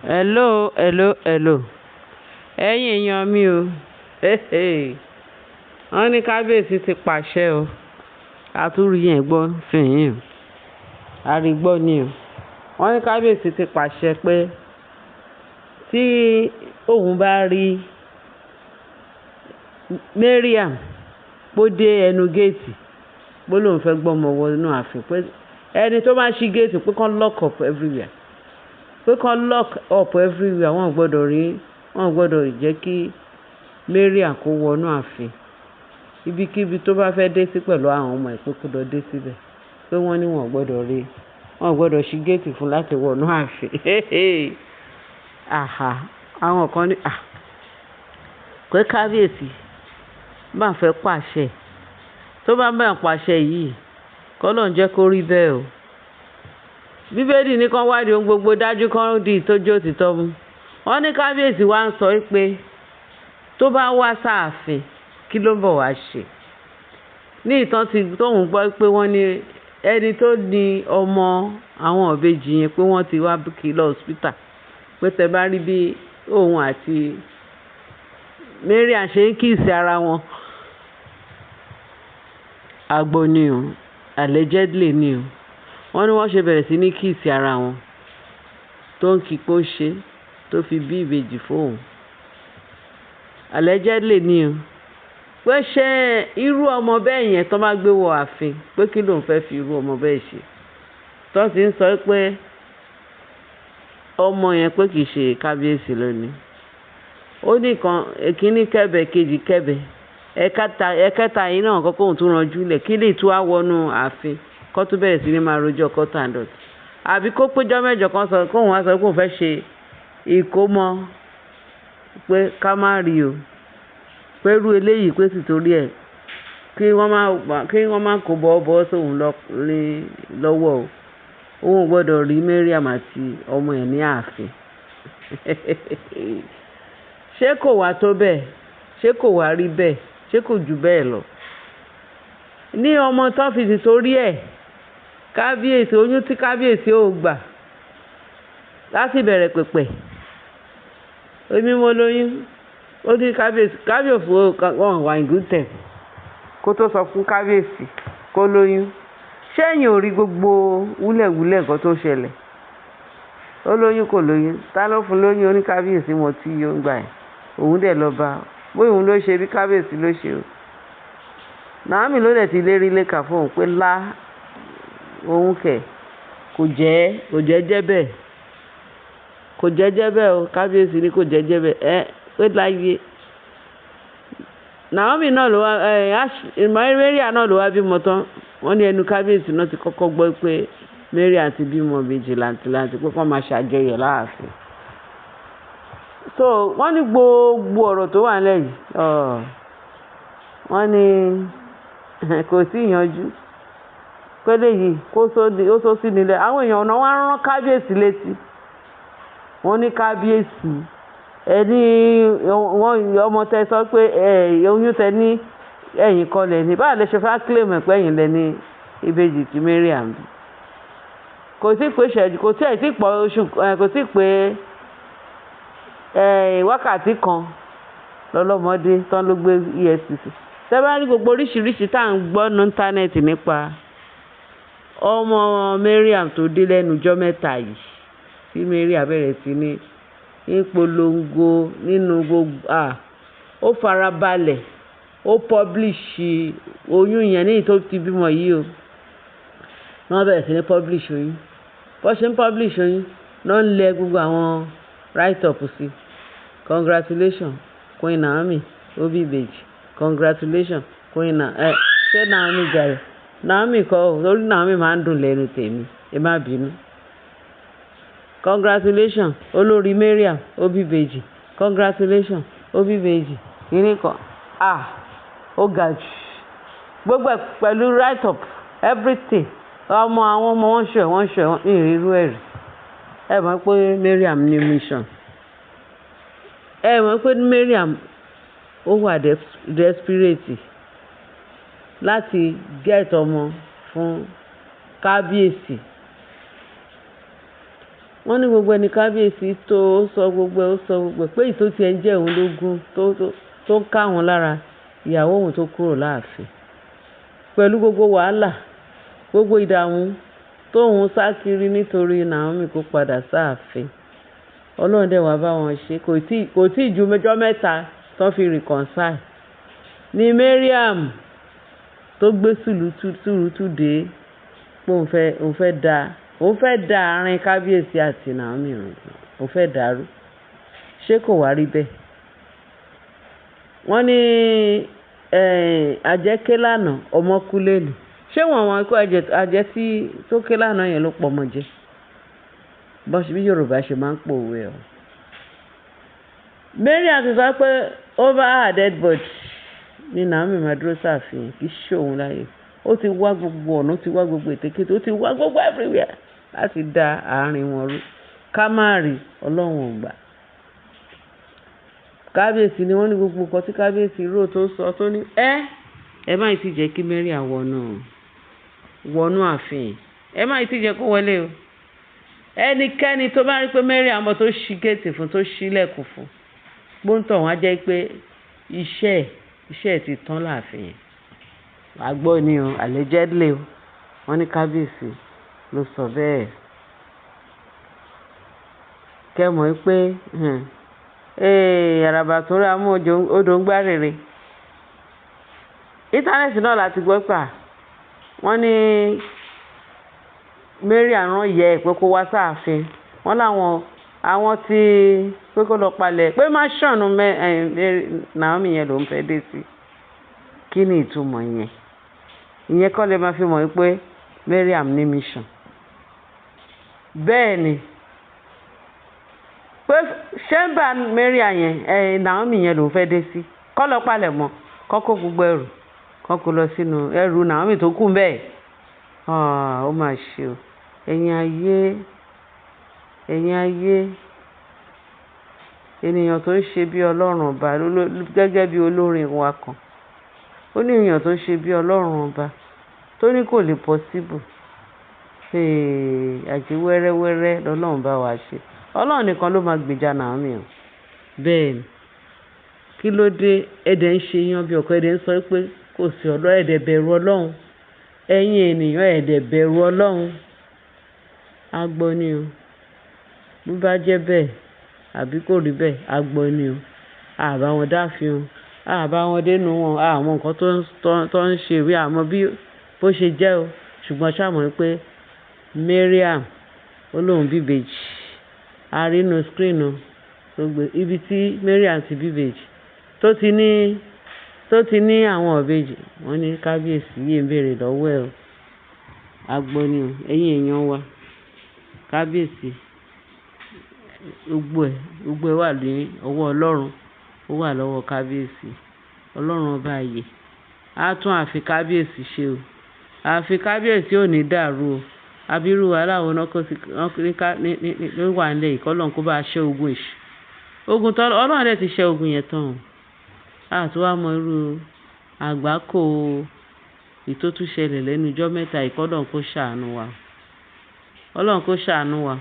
Hello, hello, hello. Ẹ̀yin èèyàn mi o. Wọ́n ní kábíyèsí ti pàṣẹ o. Àtúrú yẹn gbọ́ fìyìn o. Àrígbọ́ ni o. Wọ́n ní kábíyèsí ti pàṣẹ pé tí òun bá rí Mariam bó dé ẹnu géètì bó lóun fẹ́ gbọ́mọ wọnú ààfin pé ẹni tó bá ṣí géètì pé kán lock up everywhere. Pé kán lock up everywhere wọn ò gbọ́dọ̀ jẹ́ kí Mariam kó wọnú ààfin. Ibikíbi tó bá fẹ́ dé sí pẹ̀lú àwọn ọmọ ẹ̀ pé kó lọ dé síbẹ̀. Pé wọ́n ní wọn ò gbọ́dọ̀ ṣí géètì fún láti wọnú ààfin. Àwọn kan ní pé kábíyèsí bá fẹ́ pàṣẹ. Tó bá bá pàṣẹ yìí k'Ọlọ́run jẹ́ kó rí bẹ́ẹ̀ o. Bíbélì ní kán wádìí ohun gbogbo dájú kán di ìtójú òtítọ́ mú. Wọ́n ní kábíyèsí wá ń sọ pé tó bá wá sáàfin kí ló ń bọ̀ wá ṣe. Ní ìtàn tóun gbọ́ pé wọ́n ní ẹni tó ní ọmọ àwọn ìbejì yẹn pé wọ́n ti wá kí lọ hospital. Pé tẹ bá rí bí òun àti Mariam ṣe ń kíìsì ara wọn. Àgbo ni o, allegedly ni o. Wọ́n ní wọ́n ṣe bẹ̀rẹ̀ sí ní kíìsì ara wọn tó ń kí pé ó ṣe tó fi bí ìbejì fóun. Allegedly ni o. Pé ṣé irú ọmọ bẹ́ẹ̀ yẹn tó bá gbé wọ ààfin pé kí lòun fẹ́ fi irú ọmọ bẹ́ẹ̀ ṣe. Tó ti ń sọ pé ọmọ yẹn pé kì í ṣe kábíyèsí lónìí. Ó ní kan èkíní kẹ́bẹ̀ kejì kẹ́bẹ̀ ẹ̀kẹta yìí náà kọ́kọ́ òun tún ranjú lẹ̀ kí lè tún wá wọnú ààfin kó tún bẹ̀rẹ̀ sí ní máa rojọ́ kọ́tà and dot. Àbí kó péjọ mẹ́jọ kan sọ kóun wá sọ pé òun fẹ́ ṣe ìkómọ pé ká má rí o. Pé irú eléyìí pé sì torí ẹ̀ kí wọ́n má kó bọ́ sóun lọ́wọ́ o. Òun ò gbọ́dọ̀ rí Mariam àti ọmọ ẹ̀ ní ààfin. Ṣé kò wá tó bẹ́ẹ̀? Ṣé kò wá rí bẹ́ẹ̀? Ṣé kò jù bẹ́ẹ̀ lọ? Ní ọmọ tó fi ti torí ẹ̀ kábíyèsí oyún tí kábíyèsí ò gbà láti bẹ̀rẹ̀ pẹ̀pẹ̀. Èmi mo lóyún. Ó ní kábíyèsí wọn wà in good time kó tó sọ fún kábíyèsí kó lóyún. Ṣé ẹ̀yin ò rí gbogbo wúlẹ̀wúlẹ̀ nǹkan tó ṣẹlẹ̀? Ó lóyún kò lóyún. Ta ló fún lóyún? Ó ní kábíyèsí wọn tí yóò gbà ẹ̀. Òun dẹ̀ lọ bá bóyá òun ló ṣe bí kábíyèsí ló ṣe o. Naomi ló dẹ̀ ti lérí léka fún òun pé òun kẹ̀ kò jẹ́ bẹ́ẹ̀. Kò jẹ́ bẹ́ẹ̀ o. Kábíyèsí ní kò jẹ́ bẹ́ẹ̀. Pé láyé. Naomi náà ló wá Mariam náà ló wá bímọ tán. Wọ́n ní ẹnu kábíyèsí náà ti kọ́kọ́ gbọ́ pé Mariam ti bímọ méjì làǹtìlanti pé kán máa ṣàjọyọ̀ láàfin. So wọ́n ní gbogbo ọ̀rọ̀ tó wà nílẹ̀ yìí wọ́n ní kò sí ìyanjú pé léyìí ó sọ sí nílẹ̀. Àwọn èèyàn náà wá rán kábíyèsí létí. Wọ́n ní kábíyèsí ẹni ọmọ tẹ sọ pé oyún tẹ ní ẹ̀yìn kọlẹ̀ ní báà lè ṣe fẹ́ claim ẹ̀ pé ẹ̀yìn lẹ ní ìbejì tí Mariam bí. Kò sí pé ṣẹ́jú kò tí pọ̀ oṣù kò sí pé wákàtí kan lọ́lọ́mọdé tán ló gbé EFCC. Tẹ́ bá rí gbogbo oríṣiríṣi tá à ń gbọ́ ní íńtánẹ́ẹ̀tì nípa ọmọ Mariam tó dé lẹ́nu ọjọ́ mẹ́ta yìí tí Mariam bẹ̀rẹ̀ sí ní ìpolongo nínú gbogbo ó farabalẹ̀ ó publish oyún yẹn ní tó ti bímọ yìí o. Wọ́n bẹ̀rẹ̀ sí ní publish oyún. Bó ṣe ń publish oyún náà ń lẹ gbogbo àwọn write up sí. Congratulations Queen Naomi ó bí ìbejì. Congratulations Queen ṣé Naomi jàre? Naomi kọ́ ò lórí Naomi máa ń dùn lẹ́nu tèmi ẹ má bínú. Congratulations olórí Mariam ó bí ìbejì. Congratulations ó bí ìbejì. Kìíní kan ó ga jù. Gbogbo ẹ̀ pẹ̀lú write up everything. Àwọn ọmọ wọn ṣe ní ìrírú ẹ̀rí. Ẹ mọ̀ pé Mariam ní mission. Ẹ mọ̀ pé Mariam ó wà desperate láti get ọmọ fún kábíyèsí. wọ́n ní gbogbo ẹni kábíyèsí tó sọ gbogbo ẹ̀ ó sọ gbogbo ẹ̀ pé ìtò tiẹ̀ ń jẹ́ òun lógún tó ń ká òun lára ìyàwó òun tó kúrò láàfin pẹ̀lú gbogbo wàhálà gbogbo ìdààmú tóun sá kiri nítorí Naomi kó padà sáàfin ọlọ́run dẹ̀ wá bá wọn ṣe kò tí ì ju ọjọ́ mẹ́ta tó fi reconcile ni Mariam tó gbé sùúrùtù dé pé òun fẹ́ da àárín kábíyèsí àti Naomi rùn òun fẹ́ dàrú ṣé kò wá rí bẹ́ẹ̀ wọ́n ní àjẹ́ ké lánàá ọmọ kú lẹ́nu ṣé wọ́n kó àjẹ́ tí tó ké lánàá yẹn ló pọ̀ ọmọ jẹ bọ́sì bí Yorùbá ṣe máa ń pòwe ọ̀ Mariam ti sọ pé over her dead body ni Naomi máa dúró sáàfin kì í ṣe òun láyè ó ti wá gbogbo ọ̀nà ó ti wá gbogbo ètekéte ó ti wá gbogbo everywhere láti da àárín wọn rú ká má rí ọlọ́run ò gbà kábíyèsí ni wọ́n ní gbogbo nǹkan tí kábíyèsí rò tó sọ tó ní ẹ má ti jẹ́ kí Mariam wọnú ààfin ẹ má ti jẹ́ kó wọlé o ẹnikẹ́ni tó bá rí pé Mariam tó ṣí géètì fún tó ṣílẹ̀kùn fún gbóǹtọ̀ wọn á jẹ́ pé iṣẹ́ ti tán láàfin yẹn àgbọ̀ ni o allegedly o wọ́n ní kábíyèsí ló sọ bẹ́ẹ̀ kẹ́mọ̀ pé àràbà tó rà mú odò ń gbá rere íńtánẹ́ẹ̀tì náà láti gbọ́ pà wọ́n ní Mariam rán yẹ ẹ̀ pé kó wá sáàfin wọ́n láwọn tí pé kó lọ palẹ̀ pé má ṣọ̀nù Naomi yẹn ló ń fẹ́ dé sí kí ni ìtumọ̀ yẹn ìyẹn kọ́ lè máa fi mọ̀ pé Mariam ní mission bẹ́ẹ̀ ni pé ṣẹ́ńbà Mariam yẹn Naomi yẹn ló ń fẹ́ dé sí kọ́ lọ palẹ̀ mọ́ kọ́ kó gbogbo ẹrù kọ́ kó lọ sínú ẹrù Naomi tó kù bẹ́ẹ̀ ó mà ṣe o ẹ̀yin ayé ènìyàn tó ń ṣe bí ọlọ́run ọba gẹ́gẹ́ bí olórin wa kan ó ní èèyàn tó ń ṣe bí ọlọ́run ọba tó ní kò lè possible àti wẹ́rẹ́wẹ́rẹ́ lọ́lọ́run bá wa ṣe ọlọ́run nìkan ló máa gbèjà Naomi o bẹ́ẹ̀ ni kí ló dé ẹ̀dẹ̀ ń ṣe yan bí ọkọ ẹ̀dẹ̀ ń sọ pé kò sí ọ̀dọ̀ ẹ̀dẹ̀ bẹ̀rù ọlọ́run ẹ̀yin ènìyàn ẹ̀dẹ̀ bẹ̀rù ọlọ́run agbọ́ ni o bí bá jẹ́ bẹ́ẹ̀ àbí kò rí bẹ́ẹ̀ agbọ́ ni o àbá wọn dáfin o àbá wọn dénú wọn àwọn nǹkan tó ń ṣe ìwé àmọ́ bí bó ṣe jẹ́ o ṣùgbọ́n ṣàmọ́ pé Mariam ó lóun bíbèjì àrínú screen o ibi tí Mariam ti bíbèjì tó ti ní àwọn ọ̀bẹ́jì wọ́n ní kábíyèsí yìí ń béèrè lọ́wọ́ ẹ̀ o agbọ́ ni o ẹ̀yin èèyàn wa kábíyèsí gbogbo ẹ̀ wà ní ọwọ́ ọlọ́run ó wà lọ́wọ́ kábíyèsí ọlọ́run ọba ààyè á tún àfi kábíyèsí ṣe o àfi kábíyèsí ò ní dàrú o abirú aláwọ̀ náà ló wà nílẹ̀ ìkọ́lọ́n kó bá a ṣẹ́ ogun èṣù ogun tó ọlọ́run dẹ̀ ti ṣẹ́ ogun yẹn tán o àti wàá mọ irú àgbákò ìtótúṣẹlẹ̀ lẹ́nu ijọ́ mẹ́ta ìkọ́lọ́n kó ṣàánú wa ọlọ́run kó ṣàánú wa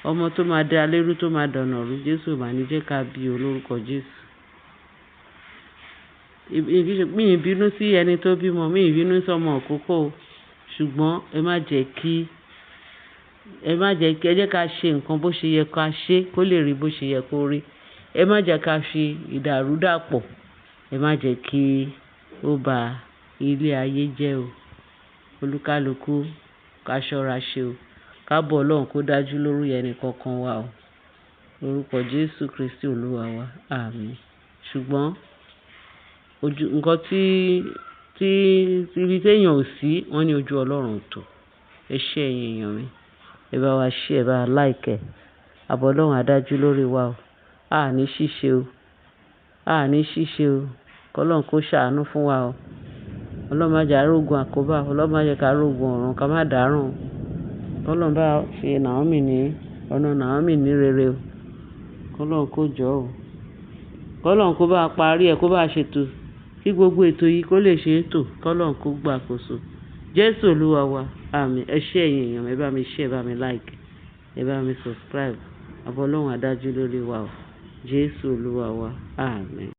ọmọ tó máa dé alérú tó máa dọ̀nà rú Jésù mà ní jẹ́ ká bí olórúkọ Jésù mi ì bínú sí ẹni tó bímọ mi ì bínú sọmọ òkókó o ṣùgbọ́n ẹ má jẹ́ kí ẹ jẹ́ ká ṣe nǹkan bó ṣe yẹ ká ṣe kó lè rí bó ṣe yẹ kó rí ẹ má jẹ́ ká fi ìdàrúdàpọ̀ ẹ má jẹ́ kí ó ba ilé ayé jẹ́ o olúkálùkù ká ṣọ́ra ṣe o ká bọ̀ ọlọ́run kó dájú lórí ẹnì kankan wa o lórúkọ Jésù Kristi olúwa wa àmín ṣùgbọ́n nǹkan tí ibi téèyàn ò sí wọ́n ní ojú ọlọ́run tó ẹ ṣé ẹ̀yin èèyàn mi ẹ bá wa ṣe ẹ bá wa láìkẹ́ àbọ̀ ọlọ́run adájú lórí wa o àní ṣíṣe o kọ́lọ́run kó ṣàánú fún wa o ọlọ́run má jẹ́ arógun àkóbá ọlọ́run má jẹ́ ká arógun ọ̀run ká má dáràn o kọ́lọ́run bá ṣe ọ̀nà Naomi ní rere o kọ́lọ́run kó jọ o kọ́lọ́run kó bá parí ẹ̀ kó bá ṣètò kí gbogbo ètò yìí kó lè ṣe é tò kọ́lọ́run kó gbàkóso Jésù olúwa wa àmín ẹ ṣé ẹ̀yin èèyàn ẹ bá mi ṣe ẹ bá mi láìkẹ́. ẹ bá mi subscribe. Ààbò Ọlọ́run á dájú lórí wa o. Jésù Olúwa wa. Àmín.